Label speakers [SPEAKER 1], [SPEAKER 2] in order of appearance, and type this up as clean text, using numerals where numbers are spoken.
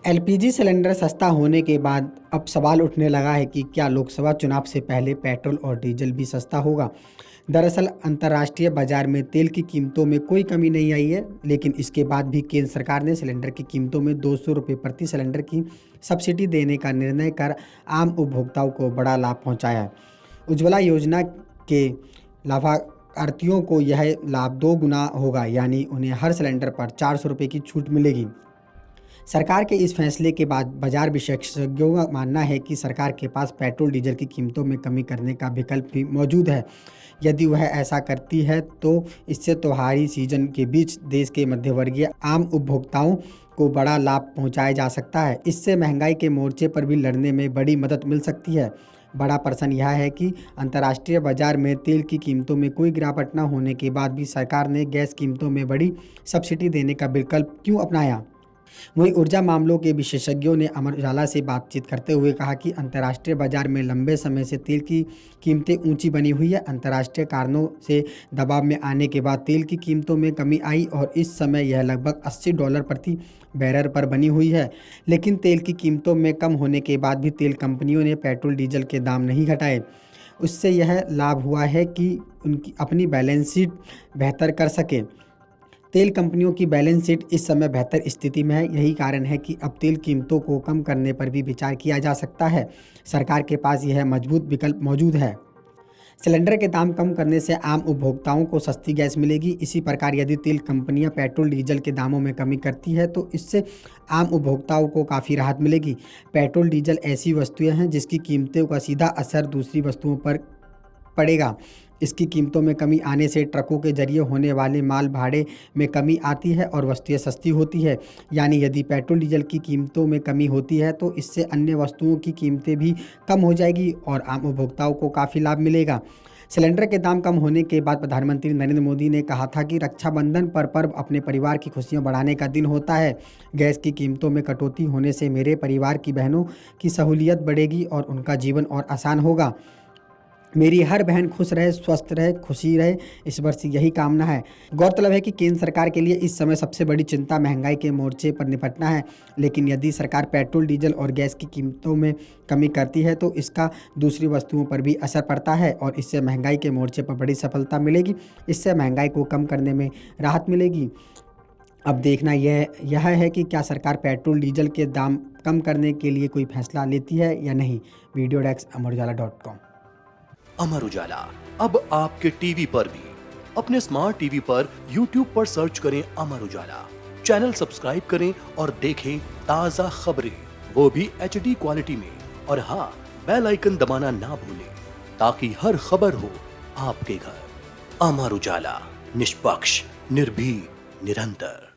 [SPEAKER 1] LPG cylinder सस्ता होने के बाद अब सवाल उठने लगा है कि क्या लोकसभा चुनाव से पहले पेट्रोल और डीजल भी सस्ता होगा। दरअसल अंतर्राष्ट्रीय बाजार में तेल की कीमतों में कोई कमी नहीं आई है, लेकिन इसके बाद भी केंद्र सरकार ने सिलेंडर की कीमतों में 200 रुपये प्रति सिलेंडर की सब्सिडी देने का निर्णय कर आम उपभोक्ताओं को बड़ा लाभ पहुंचाया है। उज्ज्वला योजना के लाभार्थियों को यह लाभ 2 गुना होगा, यानी उन्हें हर सिलेंडर पर 400 रुपये की छूट मिलेगी। सरकार के इस फैसले के बाद बाजार विशेषज्ञों का मानना है कि सरकार के पास पेट्रोल डीजल की कीमतों में कमी करने का विकल्प भी मौजूद है। यदि वह ऐसा करती है तो इससे त्योहारी सीजन के बीच देश के मध्यवर्गीय आम उपभोक्ताओं को बड़ा लाभ पहुंचाया जा सकता है। इससे महंगाई के मोर्चे पर भी लड़ने में बड़ी मदद मिल सकती है। बड़ा प्रश्न यह है कि अंतर्राष्ट्रीय बाजार में तेल की कीमतों में कोई गिरावट न होने के बाद भी सरकार ने गैस कीमतों में बड़ी सब्सिडी देने का विकल्प क्यों अपनाया। वहीं ऊर्जा मामलों के विशेषज्ञों ने अमर उजाला से बातचीत करते हुए कहा कि अंतर्राष्ट्रीय बाजार में लंबे समय से तेल की कीमतें ऊंची बनी हुई है। अंतर्राष्ट्रीय कारणों से दबाव में आने के बाद तेल की कीमतों में कमी आई और इस समय यह लगभग $80 प्रति बैरल पर बनी हुई है। लेकिन तेल की कीमतों में कम होने के बाद भी तेल कंपनियों ने पेट्रोल डीजल के दाम नहीं घटाए। उससे यह लाभ हुआ है कि उनकी अपनी बैलेंस शीट बेहतर कर सके। तेल कंपनियों की बैलेंस शीट इस समय बेहतर स्थिति में है। यही कारण है कि अब तेल कीमतों को कम करने पर भी विचार किया जा सकता है। सरकार के पास यह मजबूत विकल्प मौजूद है। सिलेंडर के दाम कम करने से आम उपभोक्ताओं को सस्ती गैस मिलेगी। इसी प्रकार यदि तेल कंपनियां पेट्रोल डीजल के दामों में कमी करती है तो इससे आम उपभोक्ताओं को काफ़ी राहत मिलेगी। पेट्रोल डीजल ऐसी वस्तुएं हैं जिसकी कीमतों का सीधा असर दूसरी वस्तुओं पर पड़ेगा। इसकी कीमतों में कमी आने से ट्रकों के जरिए होने वाले माल भाड़े में कमी आती है और वस्तुएं सस्ती होती है। यानी यदि पेट्रोल डीजल की कीमतों में कमी होती है तो इससे अन्य वस्तुओं की कीमतें भी कम हो जाएगी और आम उपभोक्ताओं को काफ़ी लाभ मिलेगा। सिलेंडर के दाम कम होने के बाद प्रधानमंत्री नरेंद्र मोदी ने कहा था कि रक्षाबंधन पर पर्व अपने परिवार की खुशियां बढ़ाने का दिन होता है। गैस की कीमतों में कटौती होने से मेरे परिवार की बहनों की सहूलियत बढ़ेगी और उनका जीवन और आसान होगा। मेरी हर बहन खुश रहे, स्वस्थ रहे, खुशी रहे, इस वर्ष यही कामना है। गौरतलब है कि केंद्र सरकार के लिए इस समय सबसे बड़ी चिंता महंगाई के मोर्चे पर निपटना है। लेकिन यदि सरकार पेट्रोल डीजल और गैस की कीमतों में कमी करती है तो इसका दूसरी वस्तुओं पर भी असर पड़ता है और इससे महंगाई के मोर्चे पर बड़ी सफलता मिलेगी। इससे महंगाई को कम करने में राहत मिलेगी। अब देखना यह है कि क्या सरकार पेट्रोल डीजल के दाम कम करने के लिए कोई फैसला लेती है या नहीं। Video desk अमरुजाला.com।
[SPEAKER 2] अमर उजाला अब आपके टीवी पर भी। अपने स्मार्ट टीवी पर YouTube पर सर्च करें अमर उजाला, चैनल सब्सक्राइब करें और देखें ताजा खबरें, वो भी HD क्वालिटी में। और हाँ, बेल आइकन दबाना ना भूलें ताकि हर खबर हो आपके घर। अमर उजाला, निष्पक्ष, निर्भीक, निरंतर।